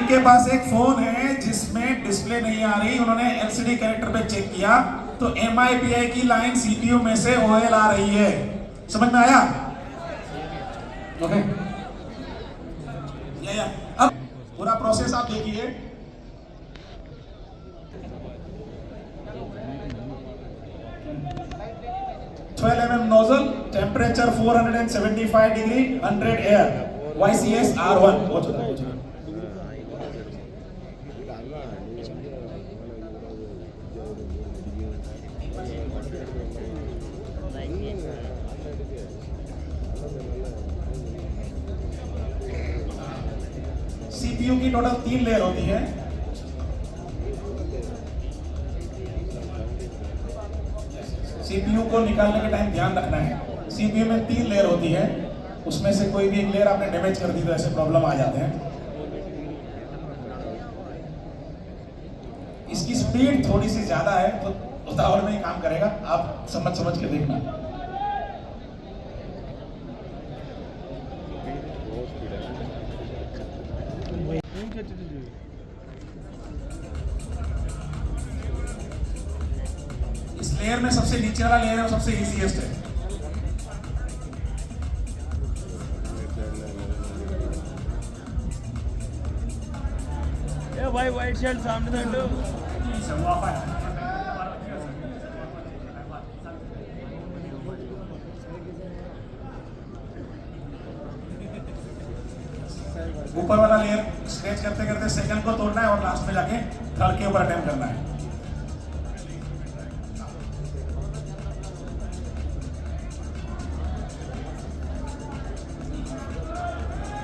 इनके पास एक फोन है जिसमें डिस्प्ले नहीं आ रही, उन्होंने एलसीडी कैरेक्टर पे चेक किया तो MIPI की लाइन CPU में से OL आ रही है। समझ में आया? ओके या अब पूरा प्रोसेस आप देखिए। Nozzle, temperature 475 degree, 100 air, YCS R1। CPU की टोटल 3 लेयर होती है। CPU को निकालने के टाइम ध्यान रखना है, CPU में 3 लेयर होती है, उसमें से कोई भी एक लेयर आपने डैमेज कर दी तो ऐसे प्रॉब्लम आ जाते हैं। इसकी स्पीड थोड़ी सी ज्यादा है तो उतावल में ही काम करेगा, आप समझ के देखना। इस लेयर में सबसे नीचे वाला लेयर है वो सबसे इजीएस्ट है। ए भाई वाइट शर्ट सामने से हटो। ऊपर वाला लेयर स्क्रैच करते करते सेकंड को तोड़ना है और लास्ट में जाके थर्ड के ऊपर अटेम्प्ट करना है।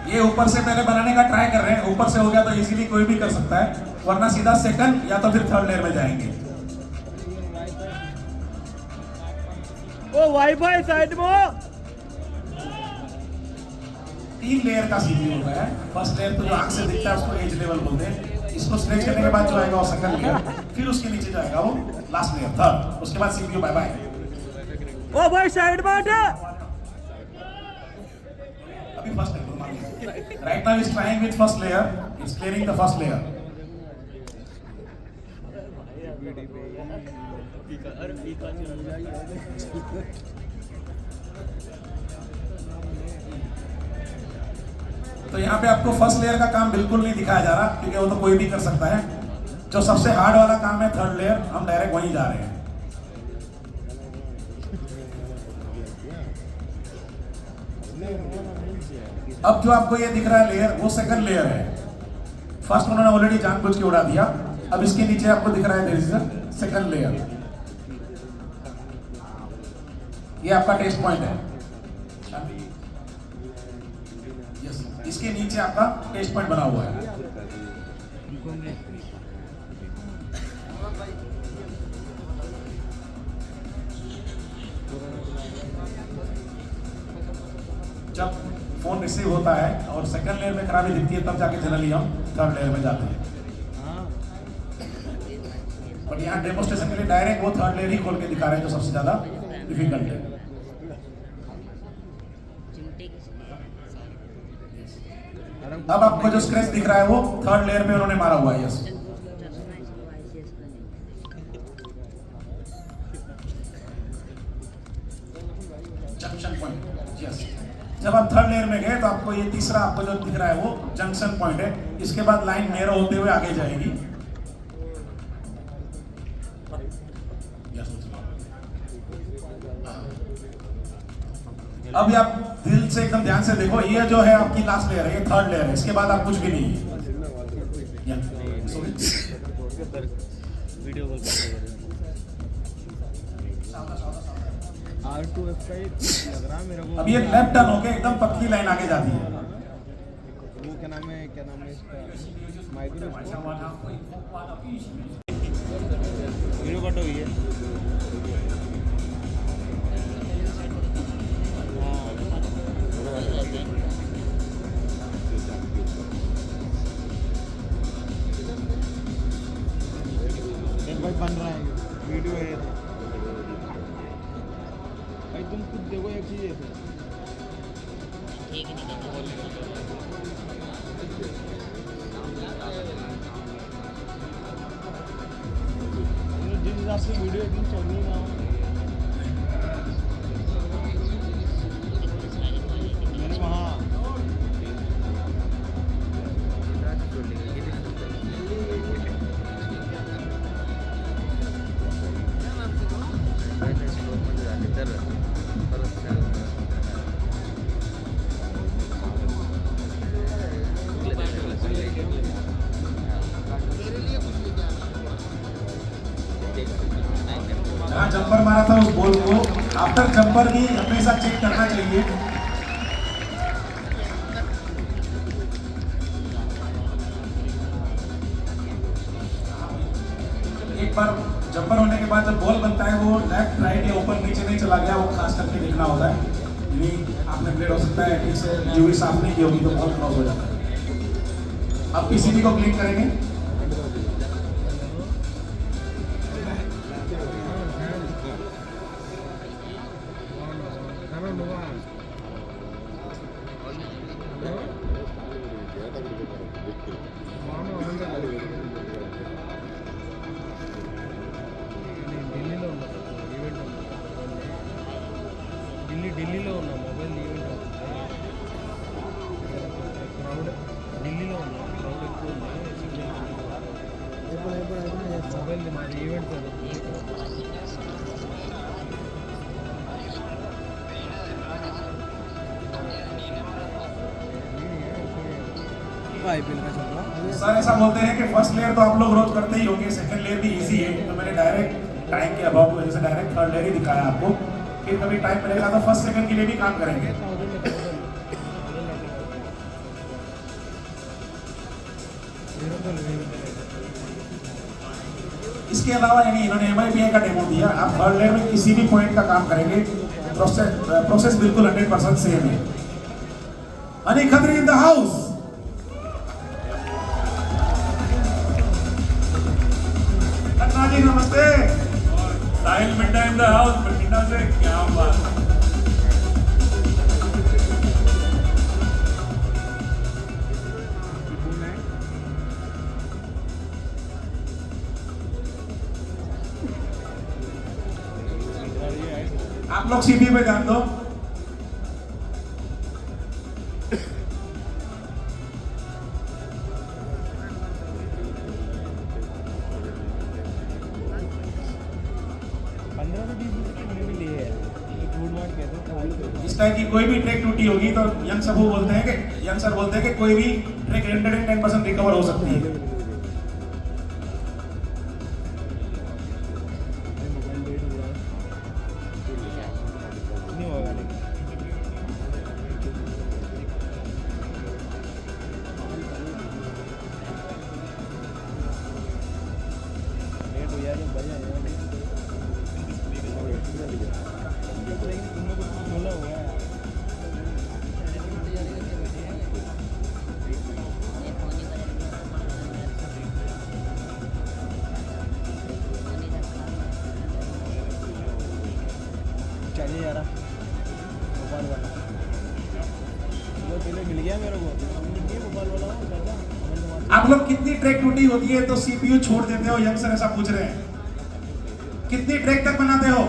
ये ऊपर से पहले बनाने का ट्राई कर रहे हैं, ऊपर से हो गया तो इजीली कोई भी कर सकता है, वरना सीधा सेकंड या तो फिर थर्ड लेयर में जाएंगे। ओ वाईफाई साइड में 3 लेयर का CPU होता है। फर्स्ट लेयर तो जो आंख से दिखता है उसको एज लेवल बोलते हैं, इसको स्ट्रेच करने के बाद जो आएगा वो सेकंड लेयर, फिर उसके नीचे जाएगा वो लास्ट लेयर थर्ड, उसके बाद CPU बाय बाय। ओ भाई साइड में हटा। अभी first layer right now is trying with first layer, it's clearing the first layer। तो यहाँ पे आपको फर्स्ट लेयर का काम बिल्कुल नहीं दिखाया जा रहा क्योंकि वो तो कोई भी कर सकता है। जो सबसे हार्ड वाला काम है थर्ड लेयर, हम डायरेक्ट वहीं जा रहे हैं। अब जो आपको ये दिख रहा है लेयर, वो सेकंड लेयर है। फर्स्ट उन्होंने ऑलरेडी जानबूझ के उड़ा दिया, अब इसके नीचे आपको दिख रहा है there is a second layer. ये आपका टेस्ट पॉइंट है। यस, इसके नीचे आपका टेस्ट पॉइंट बना हुआ है। जब फोन रिसीव होता है और सेकंड लेयर में खराबी दिखती है तब जाके जनरली हम थर्ड लेयर में जाते हैं। बट यहाँ डेमोस्ट्रेशन के लिए डायरेक्ट वो थर्ड लेयर ही खोल के दिखा रहे हैं जो सबसे ज्यादा डिफिकल्ट है। अब आपको जो स्क्रैच दिख रहा है वो थर्ड लेयर में उन्होंने मारा हुआ है। Yes, junction point. यस, जब आप थर्ड लेयर में गए तो आपको ये तीसरा आपको जो दिख रहा है वो जंक्शन पॉइंट है। इसके बाद लाइन नैरो होते हुए आगे जाएगी। अभी आप दिल से एकदम ध्यान से देखो, ये जो है आपकी लास्ट लेयर है, ये थर्ड लेयर है, इसके बाद आप कुछ भी नहीं है। अब ये लेफ्ट टर्न होके एकदम पतली लाइन आगे जाती है। वो क्या नाम है इसका वीडियो कट हुई है। भाई बन रहा है वीडियो है भाई, तुम खुद देखो एक चीज है ठीक है। आपकी वीडियो एडिटिंग चल रही ना मैंने वहाँ जहाँ जंपर मारा था उस बॉल को आफ्टर जंपर भी हमेशा चेक करना चाहिए। एक बार जंपर होने के बाद जब बॉल बनता है वो लेफ्ट राइट या ऊपर नीचे नहीं चला गया, वो खास करके देखना होता है। नहीं आपने प्लेट हो सकता है ठीक से यूवी साफ नहीं की होगी तो बॉल क्रॉस हो जाता है। अब पीसीबी को क्लीन करेंगे। ఢిల్లీలో ఉన్న మొబైల్ ఈవెంట్ క్రౌడ్ ఢిల్లీలో ఉన్న క్రౌడ్ ఎక్కువ ఉంది మొబైల్ మాది ఈవెంట్ आईपीएल का चल रहा। सर ऐसा बोलते हैं कि फर्स्ट लेयर तो आप लोग रोज करते ही होंगे, सेकंड लेयर भी इजी है, तो मैंने डायरेक्ट टाइम के अभाव की वजह से डायरेक्ट थर्ड लेयर ही दिखाया आपको। फिर कभी टाइम मिलेगा तो फर्स्ट सेकंड के लिए भी काम करेंगे। इसके अलावा यानी इन्होंने MIBI का डेमो दिया, आप थर्ड लेयर में किसी भी पॉइंट का काम करेंगे, प्रोसेस बिल्कुल 100% सेम है। Ani Khatri in the house. जी नमस्ते। Sahil Midda in the house, Bathinda से क्या बात। आप लोग सीपीयू पे ध्यान दो। इस टाइप की कोई भी ट्रैक टूटी होगी तो यंग सर बोलते हैं कि कोई भी ट्रैक 110% रिकवर हो सकती है। चाहिए यार भोपाल वाला वो पहले मिल गया मेरे को भोपाल वाला। आप लोग कितनी ट्रैक टूटी होती है तो सीपीयू छोड़ देते हो? यंग सर ऐसा पूछ रहे हैं। कितनी ट्रैक तक बनाते हो?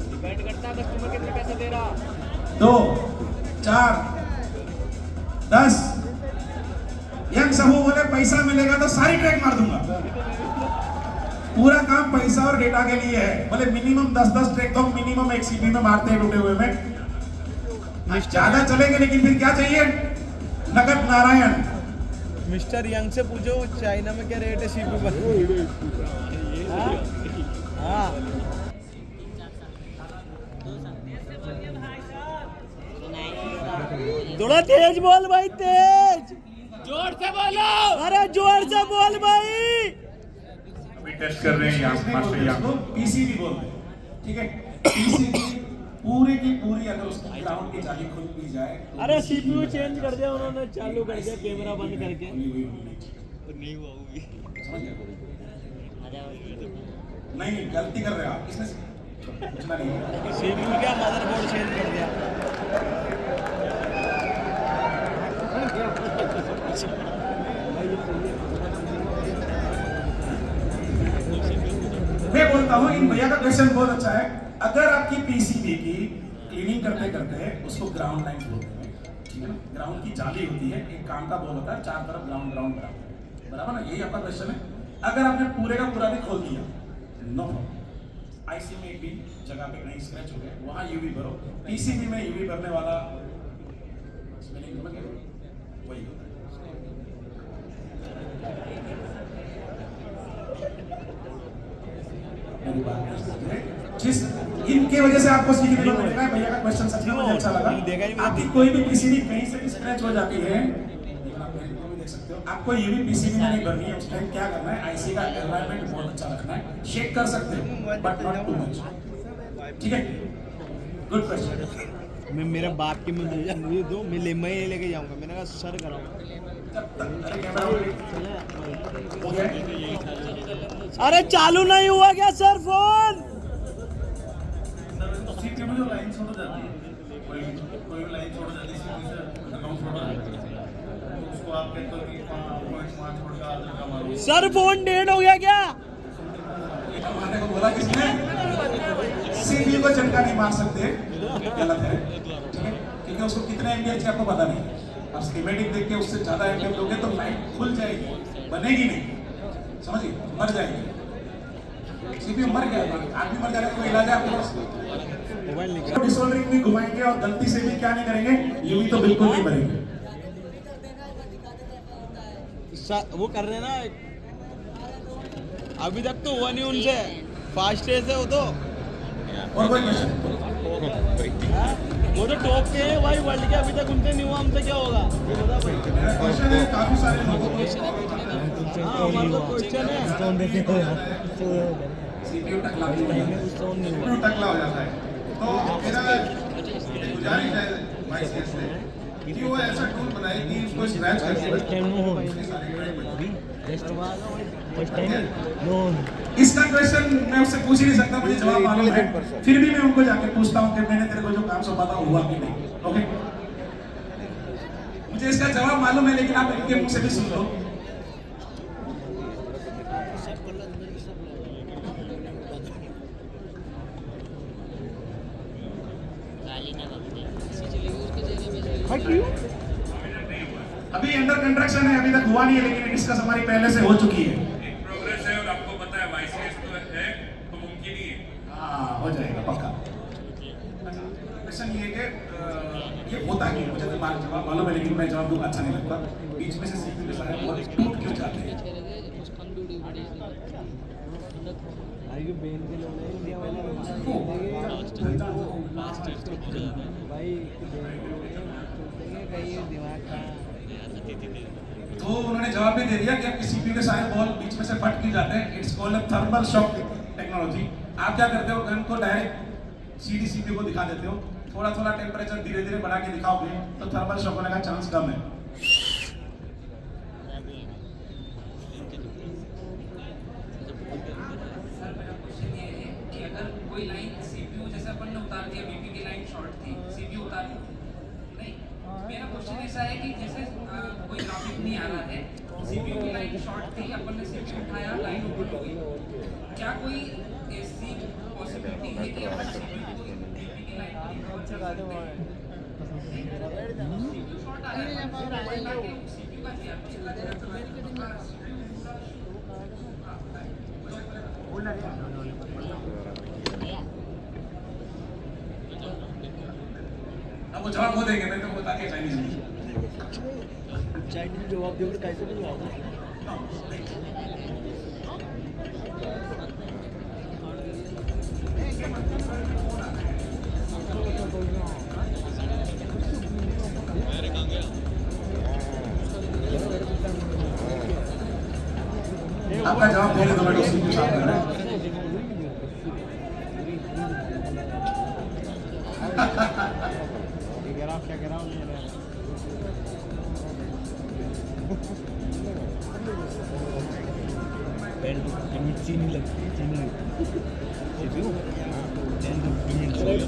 डिपेंड करता है कस्टमर कितने पैसे दे रहा। 2, 4, 10। यंग सबू बोले पैसा मिलेगा तो सारी ट्रैक मार दूंगा। पूरा काम पैसा और डेटा के लिए है। बोले मिनिमम 10-10 ट्रैक तो मिनिमम एक सीपी में मारते हैं टूटे हुए में। ज्यादा चलेंगे लेकिन फिर क्या चाहिए? नगद नारायण। मिस्टर यंग से पूछो चाइना में क्या रेट है सीपी पर। हाँ थोड़ा तेज बोल भाई, तेज जोर से बोलो। अरे जोर से बोल भाई। अभी टेस्ट कर रहे हैं यहाँ मास्टर यहाँ। पीसीबी बोलते हैं, ठीक है। पीसीबी पूरी की पूरी अगर उसकी ग्राउंड की जाली खुल भी जाए तो अरे सीपीयू चेंज कर दिया उन्होंने, चालू कर दिया कैमरा बंद करके। नहीं हुआ वो भी। नहीं गलती कर रहे हो आप, इसमें पूछना नहीं है। सीपीयू क्या मदरबोर्ड चेंज कर दिया। मैं बोलता बोलता हूँ, इन भैया का क्वेश्चन बहुत अच्छा है। अगर आपकी पीसीबी की क्लीनिंग करते करते उसको ग्राउंड लाइन बोलते हैं, ठीक है ना, ग्राउंड की जाली होती है, एक काम का बॉल होता है, चार तरफ ग्राउंड ग्राउंड बराबर, बराबर ना, यही आपका क्वेश्चन है। अगर आपने पूरे का पूरा भी खोल दिया, नो प्रॉब्लम, आईसी में एक भी जगह पे कहीं स्क्रैच हो गया, वहां यूवी भरो। पीसीबी में यूवी भरने वाला स्पेलिंग समझ गए, वही होता है। मेरी बात नहीं समझे। जिस इनके वजह से आपको सीखने को मिलेगा, भैया का क्वेश्चन सच में मुझे अच्छा लगा। आपकी कोई भी पीसीबी कहीं से भी स्क्रैच हो जाती है, देख सकते हो, आपको ये भी पीसीबी में नहीं भरनी है। उस टाइम क्या करना है, आईसी का एनवायरनमेंट बहुत अच्छा रखना है, शेक कर सकते हो बट नॉट टू मच, ठीक है। Good question. मैं मेरे बाप की मुझे दो, मैं लेके जाऊंगा, मैंने कहा सर कराऊंगा। अरे कैमरा हो गया, अरे चालू नहीं हुआ क्या सर फोन? सीपीयू में जो लाइन छोड़ जाती है, कोई लाइन छोड़ जाती है, सीपीयू से अकाउंट छोड़ जाती है, तो उसको आप कहते हो कि 5.5 छोड़ का आधा का मारो। सर फोन डेड हो गया क्या? मारने को बोला किसने? सीपीयू को झटका नहीं मार सकते, गलत है, ठीक है, क्योंकि उसको कितने एम्पियर चाहिए आपको पता नहीं। आप स्कीमेटिक देख के उससे ज्यादा एम्पियर दोगे तो लाइट खुल जाएगी, बनेगी नहीं, समझिए, मर जाएगी। सीपीयू मर गया, आप भी मर जाएगा, कोई इलाज है आपके पास? डिसोल्डरिंग भी घुमाएंगे और गलती से भी क्या नहीं करेंगे, यूवी तो बिल्कुल नहीं भरेंगे। वो कर रहे ना, अभी तक तो हुआ नहीं उनसे, फास्टेस्ट है वो तो। और कोई क्वेश्चन? वो तो टॉप के हैं भाई वर्ल्ड के, अभी तक उनसे नहीं हुआ, हमसे क्या होगा? क्वेश्चन है काफी सारे लोगों को। हमारा तो क्वेश्चन है, सीपीयू टकला हो जाता है, तो मेरा गुजारिश है भाई से कि वो ऐसा टूल बनाए कि उसको स्क्रैच करके। इसका क्वेश्चन मैं उससे पूछ ही नहीं सकता, मुझे जवाब मालूम है, फिर भी मैं उनको जाके पूछता हूँ कि मैंने तेरे को जो काम सौंपा था हुआ कि नहीं। ओके, मुझे इसका जवाब मालूम है, लेकिन आप इनके मुंह से भी सुन लो। अभी अंडर कंस्ट्रक्शन है, अभी तक हुआ नहीं है, लेकिन डिस्कस हमारी पहले से हो चुकी है। एक प्रोग्रेस है और आपको पता है वाईसीएस तो है तो मुमकिन ही है। हाँ, हो जाएगा पक्का। अच्छा, क्वेश्चन ये है कि ये होता क्यों, मुझे तो जवाब मालूम है, लेकिन मैं जवाब दूंगा अच्छा नहीं लगता। बीच में से सीपीयू के सारे बहुत टूट क्यों जाते हैं? तो उन्होंने जवाब भी दे दिया कि आपकी सीपीयू के सारे बॉल बीच में से फट क्यों जाते हैं। It's called thermal shock technology. आप क्या करते हो, गन को डायरेक्ट सीधी सीपीयू को दिखा देते हो, थोड़ा थोड़ा टेम्परेचर धीरे धीरे बढ़ा के दिखाओगे तो थर्मल शॉक होने का चांस कम है। अगर कोई लाइन सीपीयू जैसे अपन ने उतार दिया, बीपी की लाइन शॉर्ट थी, सीपीयू उतार नहीं, मेरा क्वेश्चन ऐसा है कि जैसे कोई ग्राफिक नहीं आ रहा है, सीपीयू की लाइन शॉर्ट थी, अपन ने सीपीयू उठाया, लाइन ओपन हो गई, क्या कोई ऐसी पॉसिबिलिटी है कि अपन सीपीयू को बीपी की लाइन रिकवर कर सकते हैं? सीपीयू शॉर्ट आ रहा है, सीपीयू का अब वो जवाब वो देंगे, मैंने तो बता दिया चाइनीज में। चाइनीज जवाब दोगे कैसे नहीं होगा? आपका जवाब देने दो, मैं सीपीयू साफ कर रहा हूं। क्या कह रहा हूँ चीनी लगती है, चीनी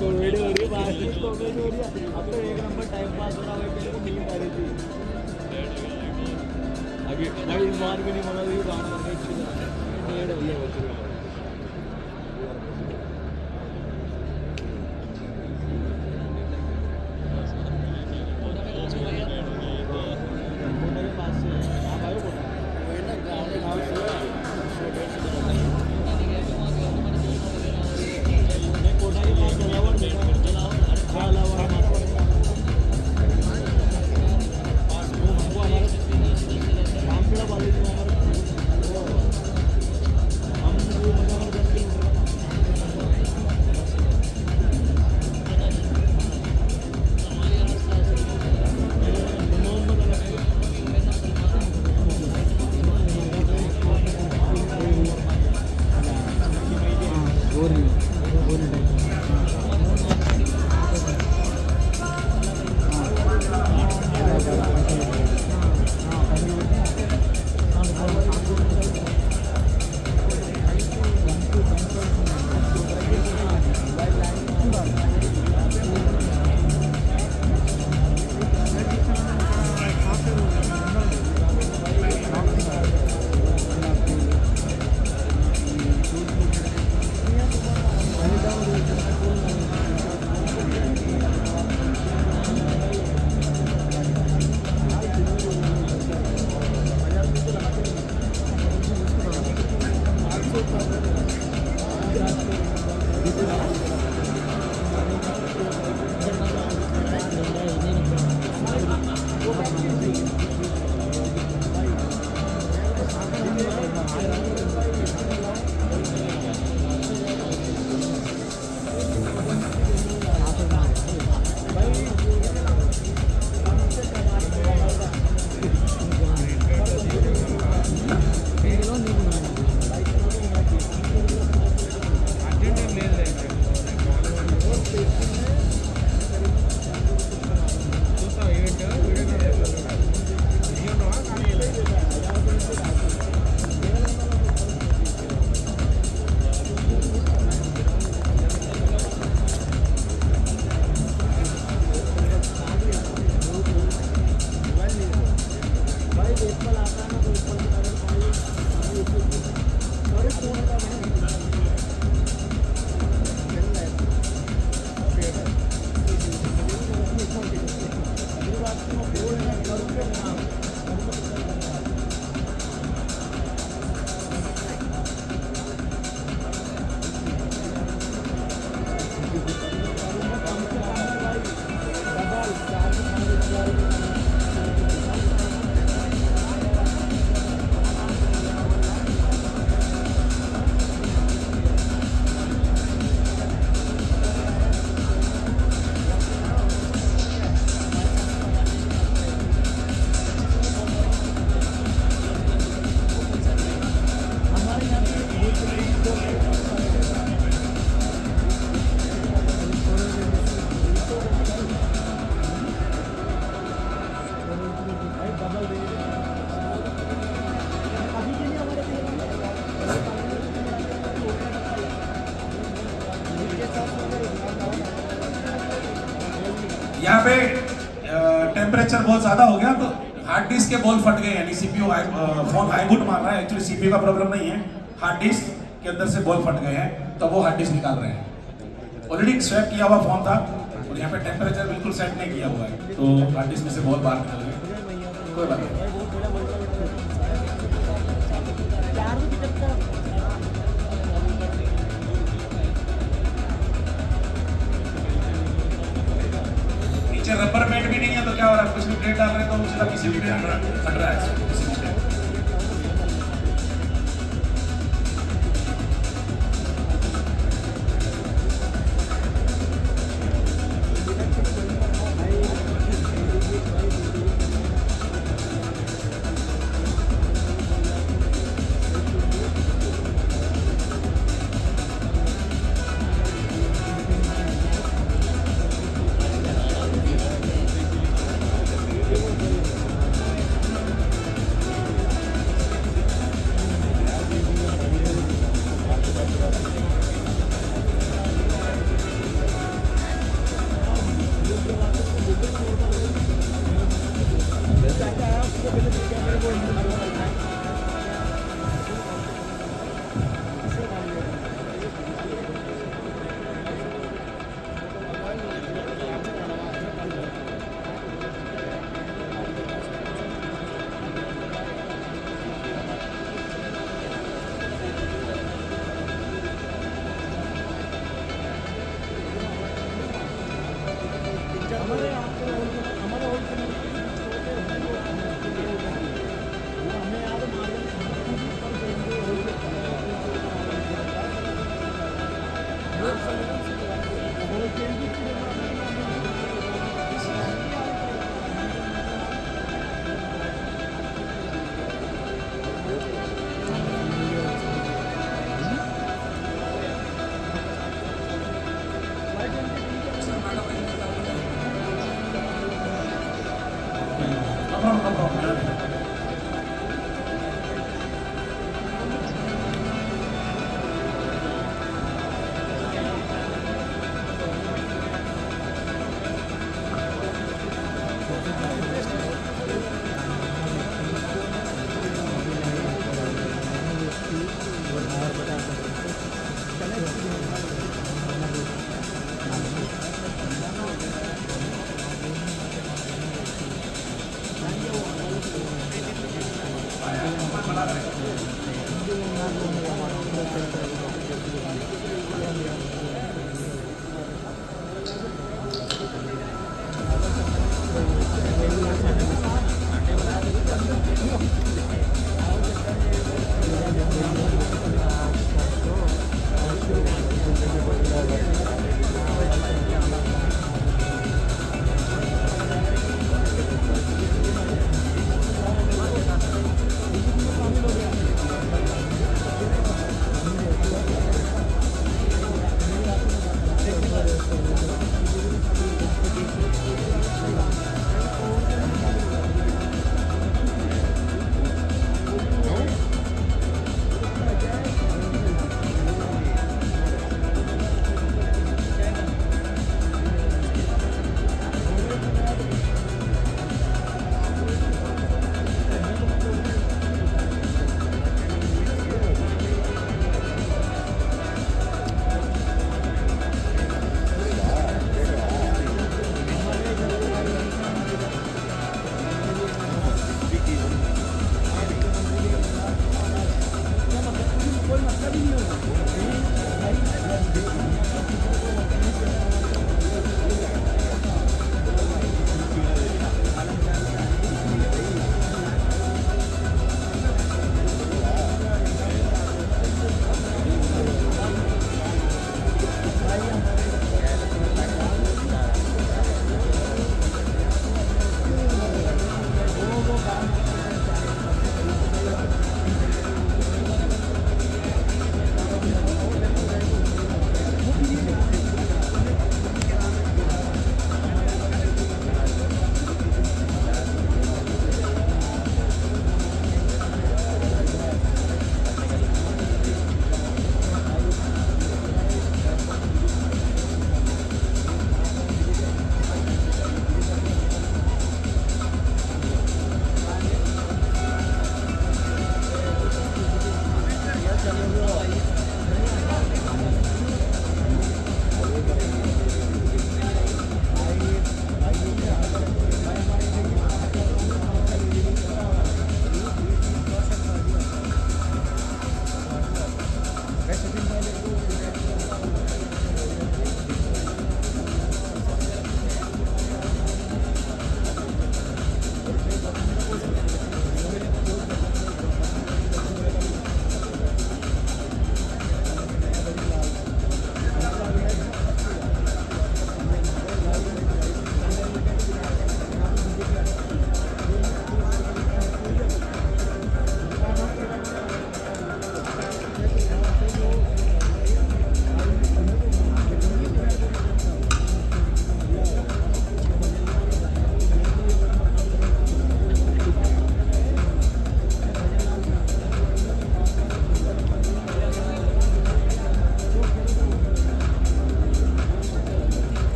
कॉमेडी हो रही है, बात कॉमेडी हो रही है। अब तो एक नंबर टाइम पास हो रहा है, मेरे को नींद आ रही थी अभी, अभी मार भी नहीं मना रही, काम करने की डेढ़ हो गया। यहाँ पे टेम्परेचर बहुत ज्यादा हो गया तो हार्ड डिस्क के बॉल फट गए, यानी सीपीयू फोन हाई बूट मार रहा है। एक्चुअली सीपीयू का प्रॉब्लम नहीं है, हार्ड डिस्क के अंदर से बॉल फट गए हैं, तो वो हार्ड डिस्क निकाल रहे हैं। ऑलरेडी स्वैप किया हुआ फोन था और यहाँ पे टेम्परेचर बिल्कुल सेट नहीं किया हुआ है, तो हार्ड डिस्क में से बॉल बाहर निकल गए। कोई बात नहीं। नीचे रबर बैंड भी नहीं है तो क्या हो रहा है, कुछ भी प्लेट डाल रहे हैं तो सीधा किसी भी फट रहा है।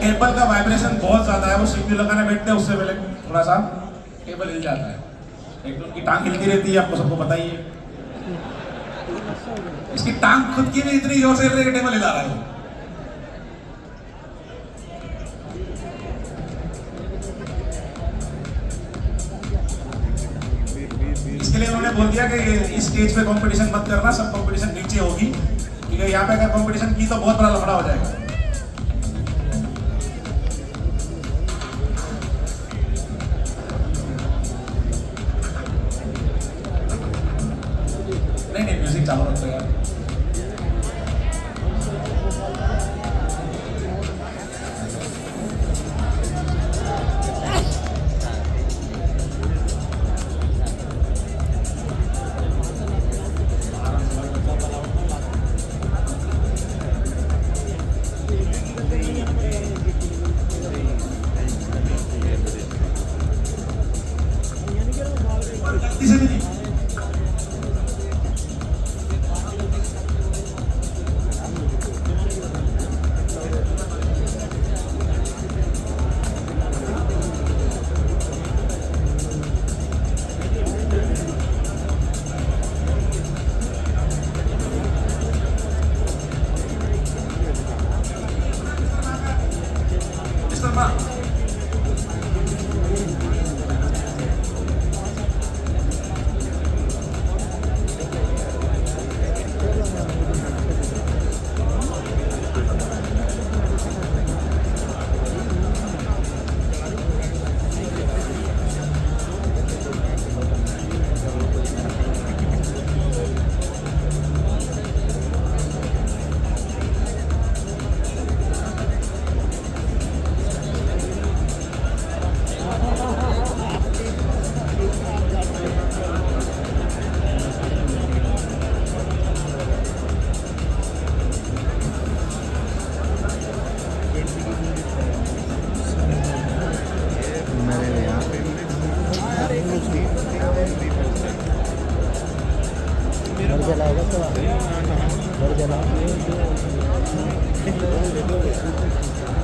केबल का वाइब्रेशन बहुत ज्यादा है, वो सीपीयू लगाने बैठते हैं उससे पहले थोड़ा सा केबल हिल जाता है। एक तो उनकी टांग हिलती रहती है, आपको सबको पता ही है। इसकी टांग खुद की भी इतनी जोर से हिल रही है कि टेबल हिला रहा है। इसके लिए उन्होंने बोल दिया कि इस स्टेज पे कंपटीशन मत करना, सब कंपटीशन नीचे होगी, क्योंकि यहाँ पे अगर कंपटीशन की तो बहुत बड़ा लफड़ा हो जाएगा। नहीं म्यूजिक चालू रखते यार। गलती से भी नहीं।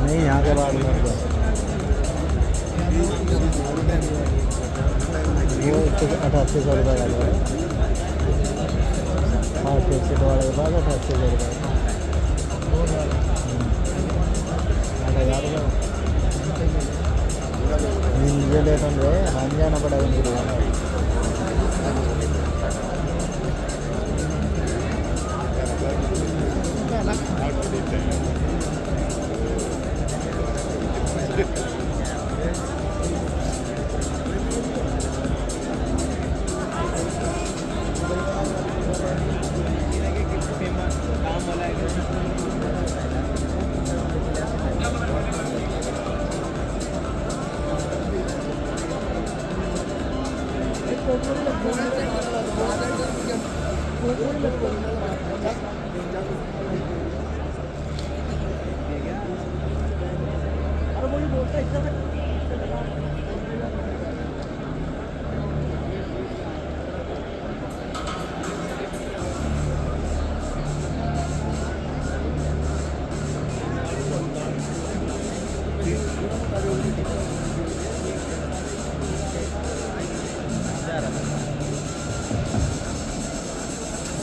नहीं यहाँ के बाद सीपीयू। 8800 रुपये का है। हाँ, 600 वाले के बाद 8800 रुपये। ये लेता हूँ हाँ जाना पड़ेगा उनकी दुकान।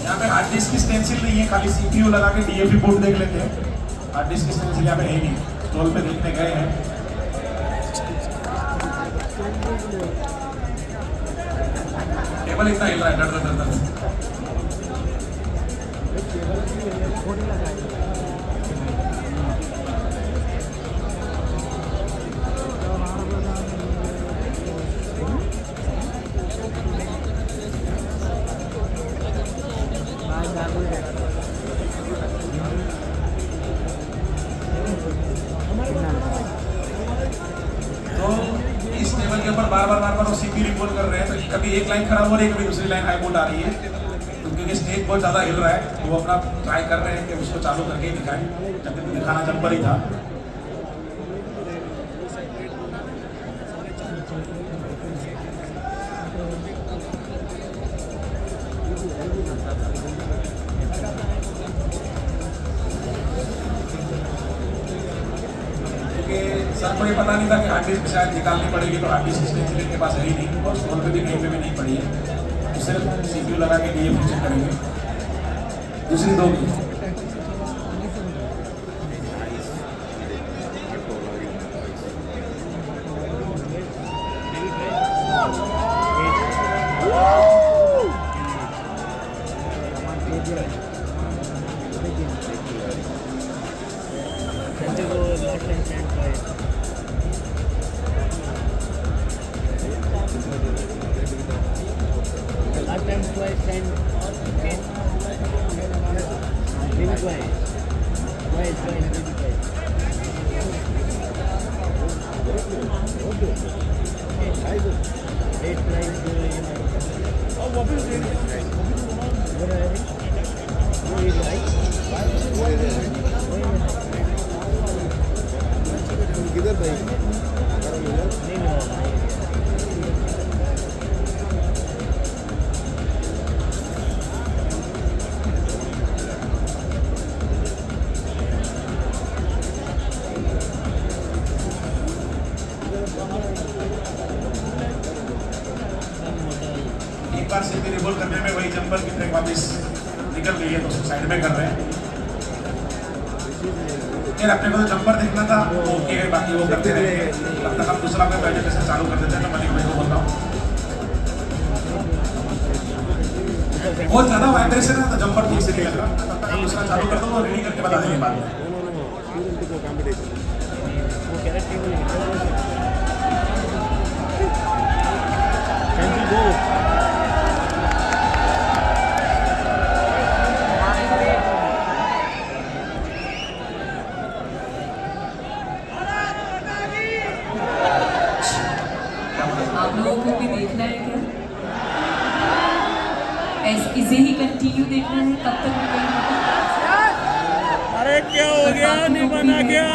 यहाँ पे हार्ड डिस्क की स्टेंसिल नहीं है, खाली सीपीयू लगा के डीएफी बोर्ड देख लेते हैं। हार्ड डिस्क की स्टेंसिल यहाँ पे है ही नहीं, स्टॉल पे देखने गए हैं। केबल इतना हिल रहा है, डर डर डर डर। इस टेबल के ऊपर बार बार वो सीपी रिकॉल कर रहे हैं, तो कभी एक लाइन खराब हो रही है, कभी दूसरी लाइन हाई वोल्ट आ रही है। तो क्योंकि स्टेज बहुत ज़्यादा हिल रहा है, तो वो अपना ट्राई कर रहे हैं कि उसको चालू करके ही दिखाएं, जबकि तो दिखाना जंपर ही था। सर को ये पता नहीं था कि हार्ड डिस्क शायद निकालनी पड़ेगी, तो हार्ड डिस्क स्टेंसिल इनके पास है ही नहीं, और स्टॉल पे भी कहीं पे भी नहीं पड़ी है। तो सिर्फ सीपीयू लगा के लिए चेक करेंगे। दूसरी दो की एक बार सीपी रिवॉल्व करने में वही जंपर की ट्रैक वापस निकल गई है, तो उसको साइड में कर रहे हैं। यार अपने को तो जंपर देखना था, ओके है, बाकी वो करते रहेंगे। तब तक हम दूसरा अपने प्रेजेंटेशन चालू कर देते हैं। तो मलिक भाई को बोल रहा हूँ, बहुत ज़्यादा वाइब्रेशन है, तो जंपर ठीक से नहीं लग रहा। तब तक हम दूसरा चालू कर दो, वो रेडी करके बता देंगे बाद में। आप लोगों को भी देखना है क्या? इसे ही कंटिन्यू देखना है, कब तक रुकेगा? अरे क्या हो गया, नहीं बना क्या?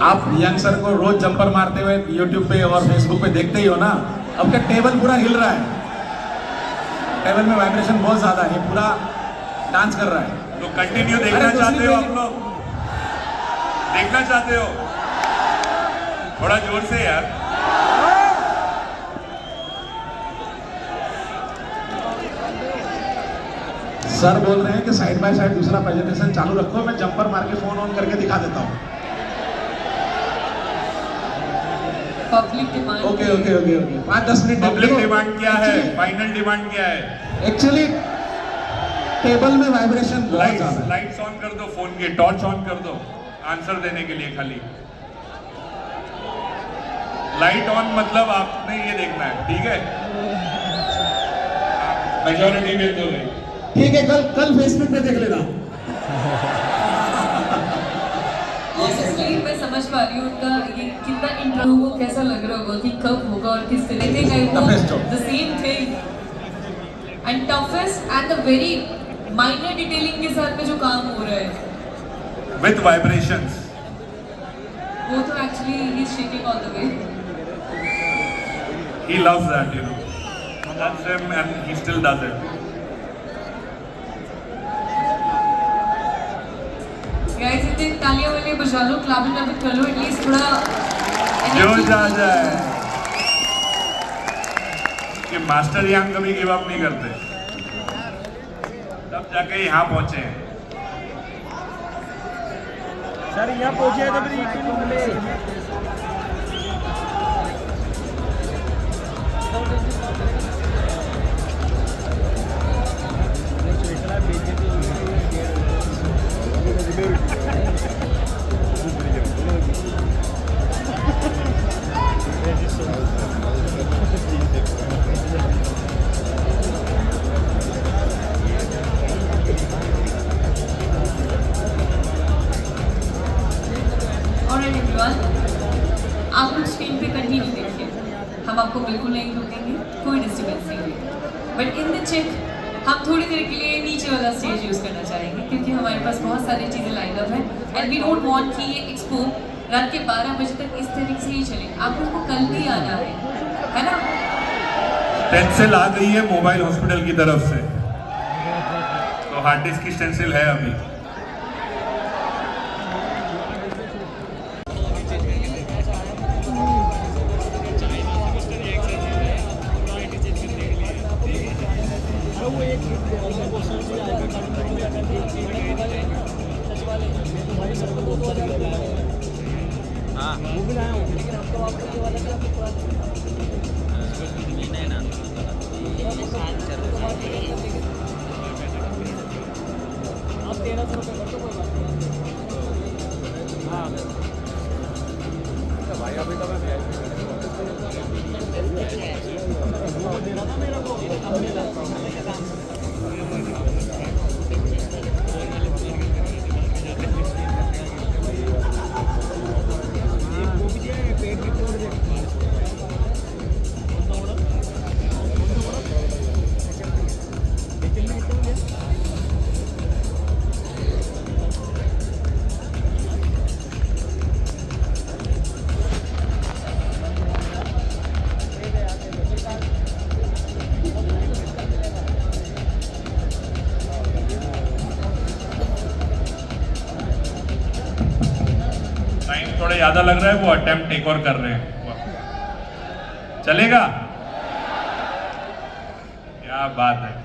आप यंग सर को रोज जंपर मारते हुए यूट्यूब पे और फेसबुक पे देखते ही हो ना। अब क्या टेबल पूरा हिल रहा है, टेबल में वाइब्रेशन बहुत ज्यादा है, पूरा डांस कर रहा है। तो कंटिन्यू देखना चाहते हो आप लोग? देखना चाहते हो? थोड़ा जोर से यार। सर बोल रहे हैं कि साइड बाय साइड दूसरा प्रेजेंटेशन चालू रखो, मैं जंपर मार के फोन ऑन करके दिखा देता हूँ। Public demand okay okay okay okay 5-10 minute. Public demand क्या है? फाइनल डिमांड क्या है? एक्चुअली टेबल में वाइब्रेशन बहुत ज्यादा है। लाइट्स ऑन कर दो, फोन के टॉर्च ऑन कर दो आंसर देने के लिए। खाली लाइट ऑन मतलब आपने ये देखना है, ठीक है? मेजॉरिटी में तो नहीं। ठीक है, कल फेसबुक पे देख लेना। ऑनेस्टली मैं समझ पा रही हूँ उनका ये कितना इंटरव्यू को कैसा लग रहा होगा कि कब होगा और किस तरीके का वो the same thing and toughest and the very minor detailing के साथ में जो काम हो रहा है विद वाइब्रेशंस, वो तो actually he is shaking all the way. he loves that, you know, that's him and he still does it. Guys इतने तालियां वाले बजा लो, क्लैपिंग कर लो, एटलीस्ट थोड़ा जोश आ जाए कि मास्टर यांग कभी गिव अप नहीं करते, तब जाके यहाँ पहुंचे हैं। सर यहाँ पहुंचे तो फिर ऑलराइट एवरीवन, आप लोग स्क्रीन पे कंटिन्यू देखिए, हम आपको बिल्कुल नहीं रोकेंगे, कोई डिस्टर्बेंस नहीं होगी। बट इन द चेक हम थोड़ी देर के लिए नीचे वाला स्टेज यूज़ करना चाहेंगे क्योंकि हमारे पास बहुत सारी चीज़ें लाइन अप है एंड वी डोंट वांट कि ये एक्सपो रात के 12 बजे तक इस तरीके से ही चले। आप लोग को कल भी आना है ना? स्टेंसिल आ गई है मोबाइल हॉस्पिटल की तरफ से, तो हार्ड डिस्क की स्टेंसिल है अभी। वो भी लाया हूँ लेकिन आपको ये वाला क्या आप 1300 रुपये कर दो, कोई बात नहीं। हाँ भाई अभी तो मैं दे रहा था मेरे को थोड़ा ज्यादा लग रहा है, वो अटेम्प्ट टेक ओवर कर रहे हैं। चलेगा? क्या बात है।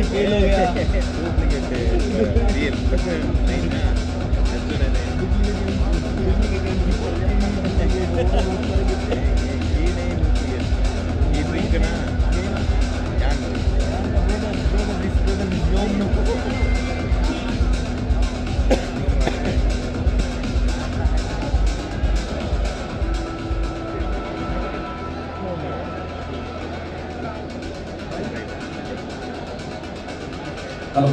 फेल हो गया। हेलो,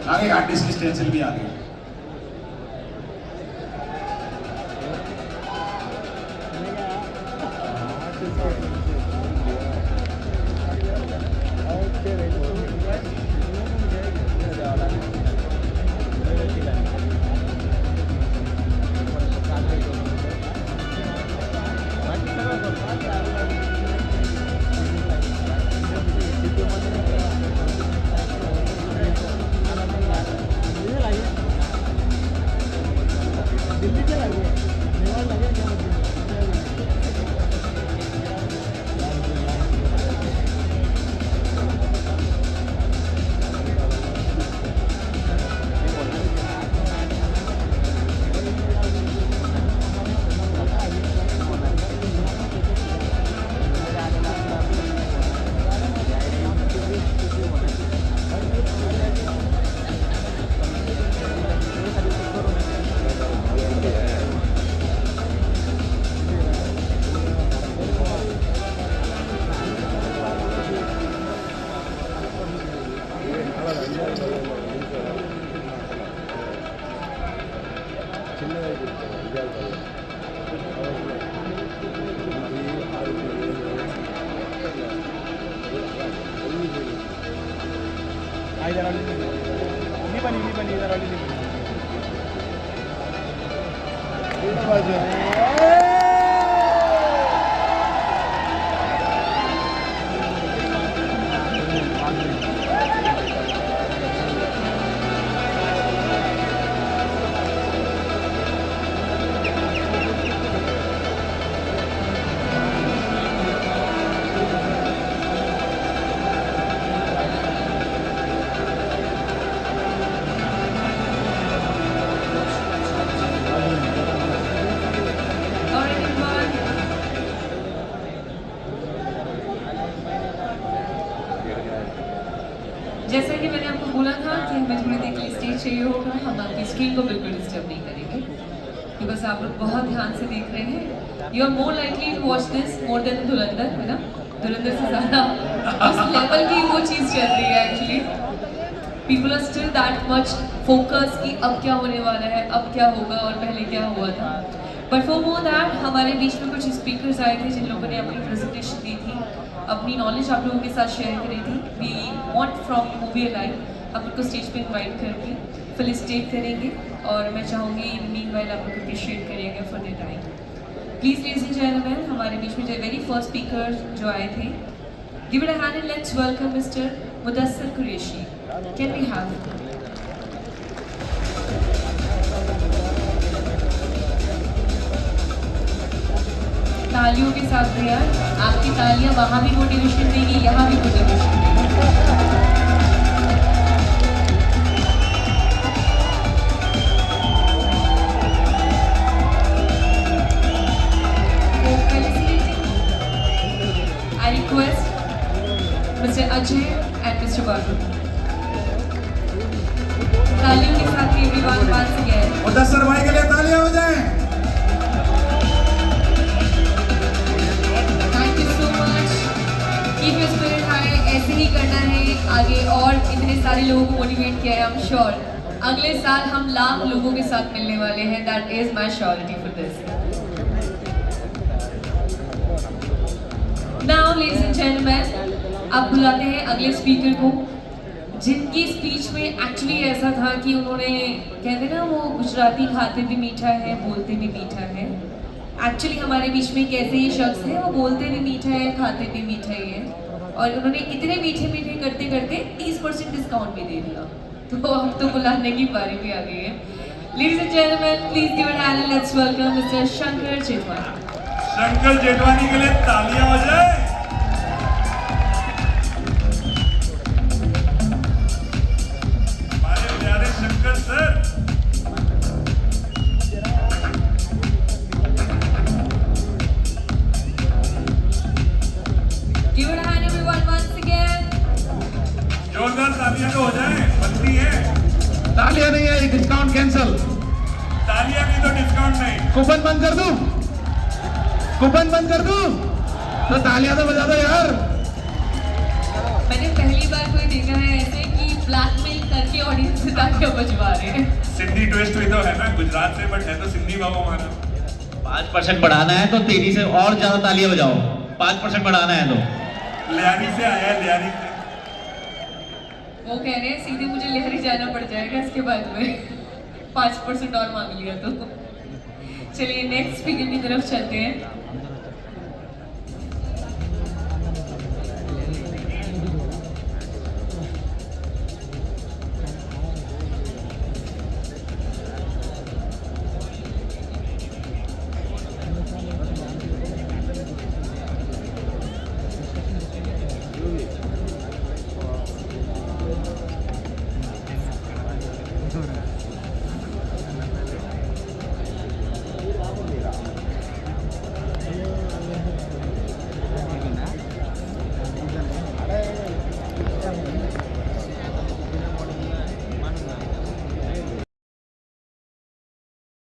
आगे आर्टिस्ट की स्टेंसिल भी आ गई। इधर वाली नहीं बनी इधर वाली नहीं और एक बार जैसा कि मैंने आपको बोला था कि हमें थोड़ी देर के लिए स्टेज चाहिए होगा, हम आपकी स्क्रीन को बिल्कुल डिस्टर्ब नहीं करेंगे बिकॉज आप लोग बहुत ध्यान से देख रहे हैं. You are more likely to watch this more than Dhurandhar, है ना? धुरंधर से ज़्यादा उस लेवल की वो चीज़ चल रही है actually. People are still that much focus कि अब क्या होने वाला है, अब क्या होगा और पहले क्या हुआ था. बट फॉर मोर दैट हमारे बीच में कुछ स्पीकर्स आए थे जिन लोगों ने अपनी प्रेजेंटेशन दी थी, अपनी नॉलेज आप लोगों के साथ शेयर करी थी. We want from movie live आप उनको स्टेज पे इन्वाइट करके फेलिसिटेट करेंगे और मैं चाहूँगी मीनवाइल आप लोग अप्रिशिएट करिएगा for the time. Please ladies and gentleman, हमारे बीच में जो वेरी फर्स्ट स्पीकर जो आए थे, give it a hand and let's welcome mister Mudassir Qureshi. Can we have तालियों के साथ भैया, आपकी तालियां वहाँ भी मोटिवेशन देगी, यहाँ भी मोटिवेशन देगी. I request Mr. Ajay and Mr. Babu. तालियों के साथ everyone once again. मुदस्सिर भाई के लिए तालियां हो जाएं. Thank you so much. Keep your spirit high. ऐसे ही करना है आगे और इतने सारे लोगों को मोटिवेट किया है. I'm sure अगले साल हम लाख लोगों के साथ मिलने वाले हैं. That is my surety for this. Now, ladies and gentlemen, अब बुलाते हैं अगले स्पीकर को, जिनकी स्पीच में एक्चुअली ऐसा था कि उन्होंने कहते ना वो गुजराती खाते भी मीठा है, बोलते भी मीठा है. एक्चुअली हमारे बीच में एक ऐसे ही शख्स है, वो बोलते भी मीठा है, खाते भी मीठा ही है. और उन्होंने इतने मीठे मीठे करते करते 30% डिस्काउंट भी दे दिया. तो अब तो बुलाने की बारी भी आ गई है. Ladies and gentlemen, please give it a hand and let's welcome Mr. Shankar Jethwani. Shankar Jethwani के लिए तालियां हो जाए. हमारे प्यारे Shankar sir. Give it a hand everyone once again. जोरदार तालियां तो हो जाए. बनती है. तालियां नहीं है, डिस्काउंट कैंसिल. तालियां नहीं तो डिस्काउंट नहीं. कूपन बंद कर दूं? कूपन बंद कर दूं? तो तालियां तो बजा दो यार. मैंने पहली बार कोई देखा है ऐसे कि ब्लैकमेल करके ऑडियंस से तालियां बजवा रहे हैं. सिंधी ट्विस्ट भी तो है ना, गुजरात से, बट है तो सिंधी बाबू हमारा. 5% बढ़ाना है तो तेजी से और ज्यादा तालियां बजाओ. 5% बढ़ाना है तो लियारी से आया है, लियारी से. वो कह रहे हैं सीधे मुझे लहरी जाना पड़ जाएगा इसके बाद में 5% और मांग लिया तो. चलिए नेक्स्ट स्पीकर की तरफ चलते हैं.